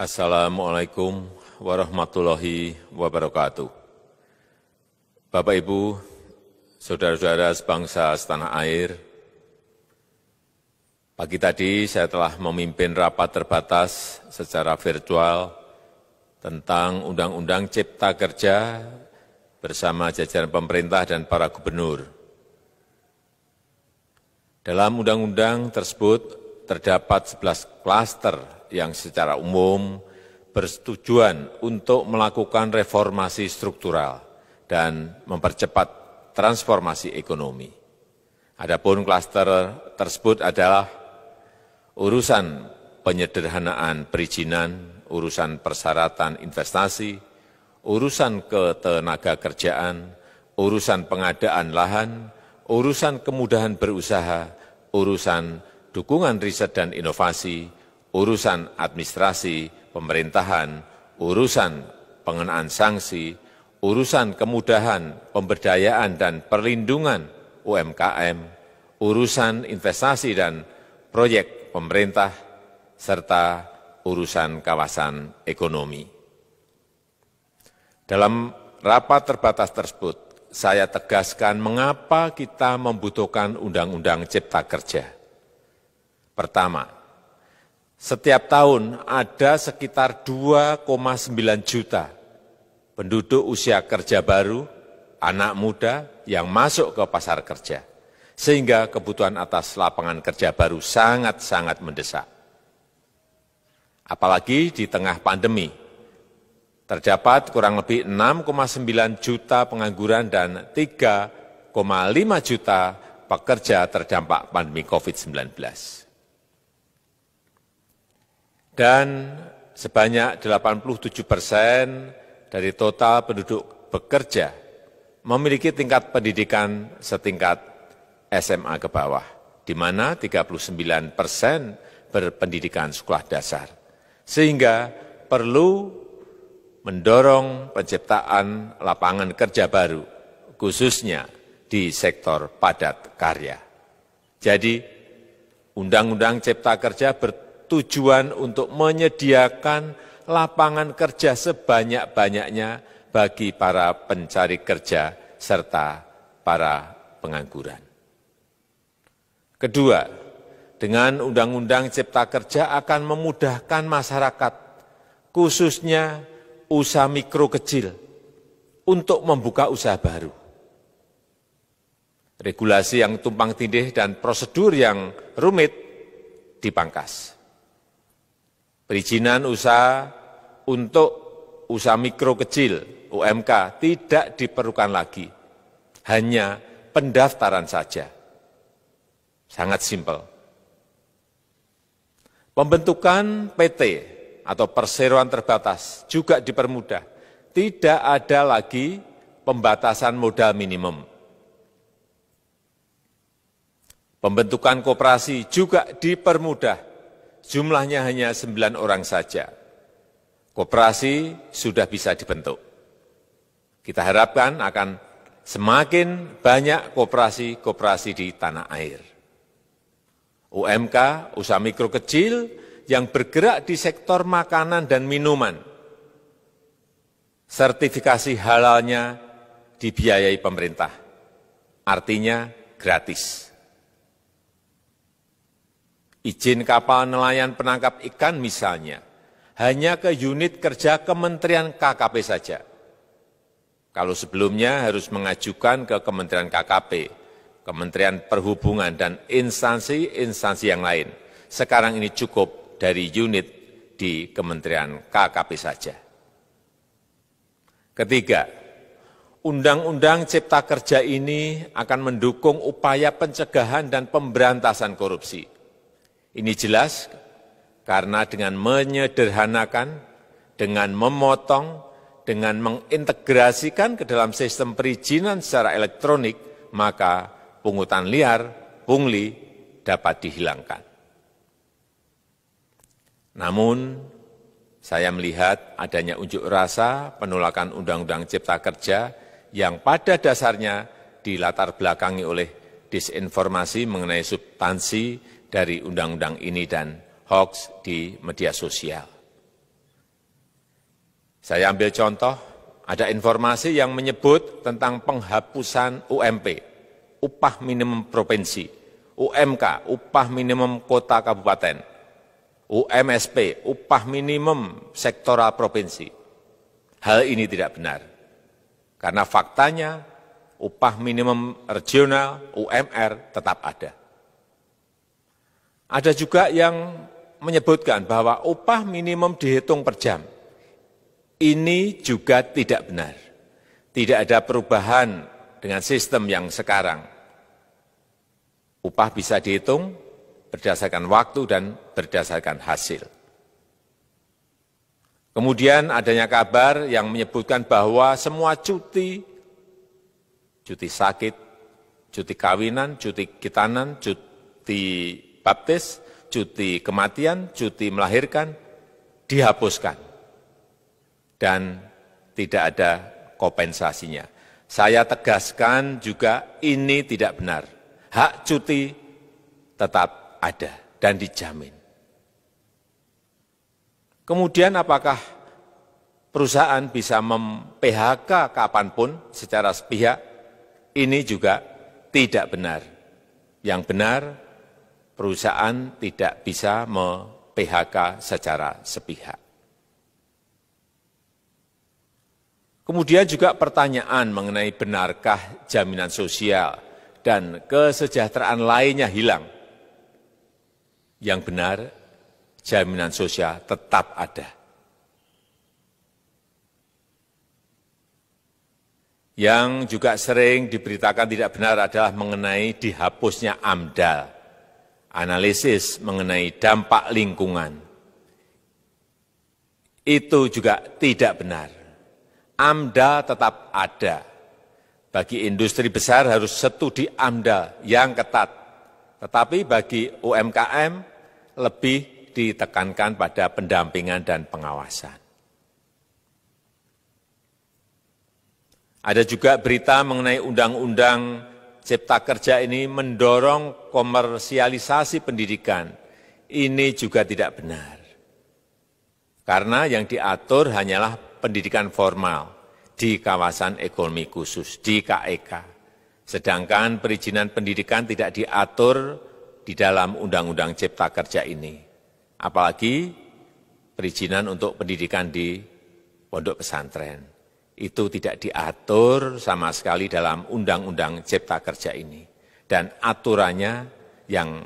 Assalamualaikum warahmatullahi wabarakatuh. Bapak, Ibu, saudara-saudara sebangsa setanah air, pagi tadi saya telah memimpin rapat terbatas secara virtual tentang Undang-Undang Cipta Kerja bersama jajaran pemerintah dan para gubernur. Dalam undang-undang tersebut terdapat 11 klaster yang secara umum bertujuan untuk melakukan reformasi struktural dan mempercepat transformasi ekonomi. Adapun klaster tersebut adalah urusan penyederhanaan perizinan, urusan persyaratan investasi, urusan ketenagakerjaan, urusan pengadaan lahan, urusan kemudahan berusaha, urusan dukungan riset dan inovasi, urusan administrasi pemerintahan, urusan pengenaan sanksi, urusan kemudahan pemberdayaan dan perlindungan UMKM, urusan investasi dan proyek pemerintah, serta urusan kawasan ekonomi. Dalam rapat terbatas tersebut, saya tegaskan mengapa kita membutuhkan Undang-Undang Cipta Kerja. Pertama, setiap tahun ada sekitar 2,9 juta penduduk usia kerja baru, anak muda yang masuk ke pasar kerja, sehingga kebutuhan atas lapangan kerja baru sangat-sangat mendesak. Apalagi di tengah pandemi, terdapat kurang lebih 6,9 juta pengangguran dan 3,5 juta pekerja terdampak pandemi COVID-19. Dan sebanyak 87% dari total penduduk bekerja memiliki tingkat pendidikan setingkat SMA ke bawah, di mana 39% berpendidikan sekolah dasar. Sehingga perlu mendorong penciptaan lapangan kerja baru, khususnya di sektor padat karya. Jadi, Undang-Undang Cipta Kerja bertujuan untuk menyediakan lapangan kerja sebanyak-banyaknya bagi para pencari kerja serta para pengangguran. Kedua, dengan Undang-Undang Cipta Kerja akan memudahkan masyarakat, khususnya usaha mikro kecil, untuk membuka usaha baru. Regulasi yang tumpang tindih dan prosedur yang rumit dipangkas. Perizinan usaha untuk usaha mikro kecil, UMK, tidak diperlukan lagi. Hanya pendaftaran saja. Sangat simpel. Pembentukan PT atau perseroan terbatas juga dipermudah. Tidak ada lagi pembatasan modal minimum. Pembentukan koperasi juga dipermudah. Jumlahnya hanya 9 orang saja. Koperasi sudah bisa dibentuk. Kita harapkan akan semakin banyak koperasi-koperasi di tanah air. UMK, usaha mikro kecil yang bergerak di sektor makanan dan minuman. Sertifikasi halalnya dibiayai pemerintah. Artinya gratis. Izin kapal nelayan penangkap ikan misalnya, hanya ke unit kerja Kementerian KKP saja. Kalau sebelumnya harus mengajukan ke Kementerian KKP, Kementerian Perhubungan, dan instansi-instansi yang lain. Sekarang ini cukup dari unit di Kementerian KKP saja. Ketiga, Undang-Undang Cipta Kerja ini akan mendukung upaya pencegahan dan pemberantasan korupsi. Ini jelas karena dengan menyederhanakan, dengan memotong, dengan mengintegrasikan ke dalam sistem perizinan secara elektronik, maka pungutan liar, pungli dapat dihilangkan. Namun, saya melihat adanya unjuk rasa penolakan Undang-Undang Cipta Kerja yang pada dasarnya dilatar belakangi oleh disinformasi mengenai substansi dari undang-undang ini dan hoax di media sosial. Saya ambil contoh, ada informasi yang menyebut tentang penghapusan UMP, upah minimum provinsi, UMK, upah minimum kota kabupaten, UMSP, upah minimum sektoral provinsi. Hal ini tidak benar, karena faktanya upah minimum regional, UMR, tetap ada. Ada juga yang menyebutkan bahwa upah minimum dihitung per jam. Ini juga tidak benar. Tidak ada perubahan dengan sistem yang sekarang. Upah bisa dihitung berdasarkan waktu dan berdasarkan hasil. Kemudian adanya kabar yang menyebutkan bahwa semua cuti sakit, cuti kawinan, cuti khitanan, cuti baptis, cuti kematian, cuti melahirkan, dihapuskan. Dan tidak ada kompensasinya. Saya tegaskan juga ini tidak benar. Hak cuti tetap ada dan dijamin. Kemudian apakah perusahaan bisa mem-PHK kapanpun secara sepihak? Ini juga tidak benar. Yang benar, perusahaan tidak bisa me-PHK secara sepihak. Kemudian juga pertanyaan mengenai benarkah jaminan sosial dan kesejahteraan lainnya hilang. Yang benar, jaminan sosial tetap ada. Yang juga sering diberitakan tidak benar adalah mengenai dihapusnya AMDAL, analisis mengenai dampak lingkungan. Itu juga tidak benar. AMDAL tetap ada. Bagi industri besar harus studi AMDAL yang ketat. Tetapi bagi UMKM lebih ditekankan pada pendampingan dan pengawasan. Ada juga berita mengenai Undang-Undang Cipta Kerja ini mendorong komersialisasi pendidikan. Ini juga tidak benar. Karena yang diatur hanyalah pendidikan formal di kawasan ekonomi khusus, di KEK. Sedangkan perizinan pendidikan tidak diatur di dalam Undang-Undang Cipta Kerja ini. Apalagi perizinan untuk pendidikan di pondok pesantren. Itu tidak diatur sama sekali dalam Undang-Undang Cipta Kerja ini. Dan aturannya yang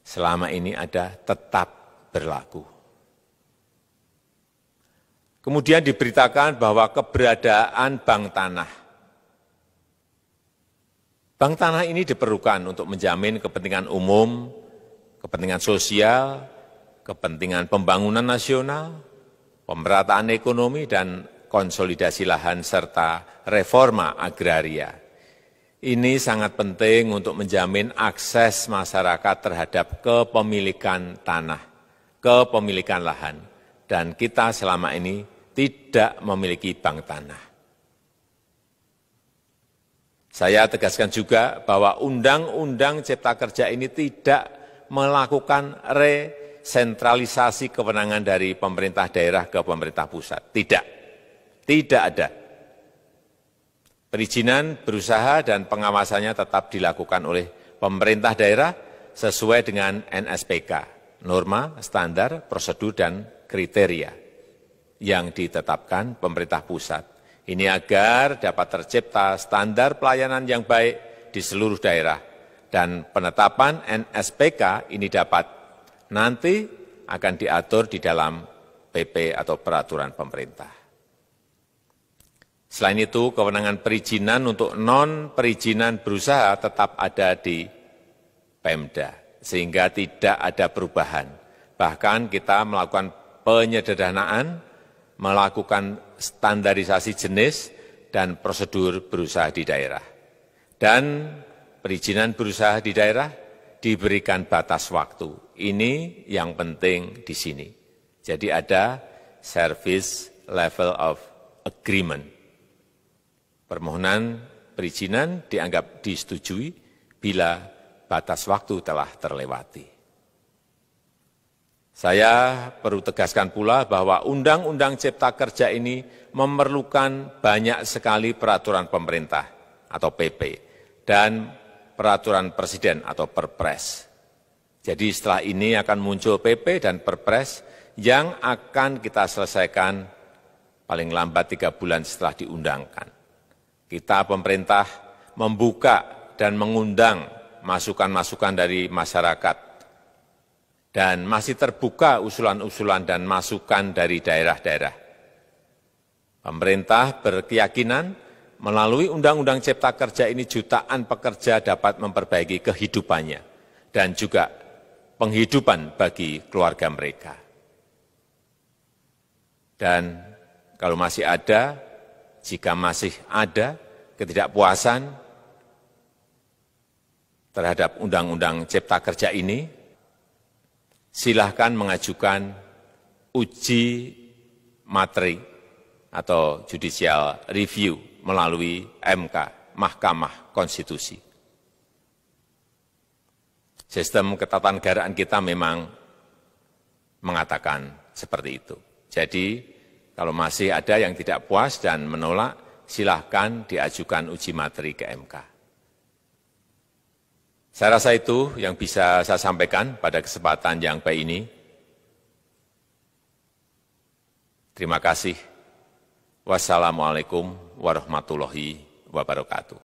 selama ini ada tetap berlaku. Kemudian diberitakan bahwa keberadaan bank tanah. Bank tanah ini diperlukan untuk menjamin kepentingan umum, kepentingan sosial, kepentingan pembangunan nasional, pemerataan ekonomi, dan konsolidasi lahan serta reforma agraria. Ini sangat penting untuk menjamin akses masyarakat terhadap kepemilikan tanah, kepemilikan lahan. Dan kita selama ini tidak memiliki bank tanah. Saya tegaskan juga bahwa Undang-Undang Cipta Kerja ini tidak melakukan resentralisasi kewenangan dari pemerintah daerah ke pemerintah pusat. Tidak ada. Perizinan berusaha dan pengawasannya tetap dilakukan oleh pemerintah daerah sesuai dengan NSPK, norma, standar, prosedur, dan kriteria yang ditetapkan pemerintah pusat. Ini agar dapat tercipta standar pelayanan yang baik di seluruh daerah. Dan penetapan NSPK ini dapat nanti akan diatur di dalam PP atau peraturan pemerintah. Selain itu, kewenangan perizinan untuk non-perizinan berusaha tetap ada di Pemda, sehingga tidak ada perubahan. Bahkan kita melakukan penyederhanaan, melakukan standarisasi jenis dan prosedur berusaha di daerah. Dan perizinan berusaha di daerah diberikan batas waktu. Ini yang penting di sini. Jadi ada service level of agreement. Permohonan perizinan dianggap disetujui bila batas waktu telah terlewati. Saya perlu tegaskan pula bahwa Undang-Undang Cipta Kerja ini memerlukan banyak sekali peraturan pemerintah atau PP dan peraturan presiden atau Perpres. Jadi setelah ini akan muncul PP dan Perpres yang akan kita selesaikan paling lambat 3 bulan setelah diundangkan. Kita pemerintah membuka dan mengundang masukan-masukan dari masyarakat dan masih terbuka usulan-usulan dan masukan dari daerah-daerah. Pemerintah berkeyakinan melalui Undang-Undang Cipta Kerja ini jutaan pekerja dapat memperbaiki kehidupannya dan juga penghidupan bagi keluarga mereka. Dan kalau masih ada, jika masih ada ketidakpuasan terhadap Undang-Undang Cipta Kerja ini, silahkan mengajukan uji materi atau judicial review melalui MK, Mahkamah Konstitusi. Sistem ketatanegaraan kita memang mengatakan seperti itu. Jadi, kalau masih ada yang tidak puas dan menolak, silahkan diajukan uji materi ke MK. Saya rasa itu yang bisa saya sampaikan pada kesempatan yang baik ini. Terima kasih. Wassalamualaikum warahmatullahi wabarakatuh.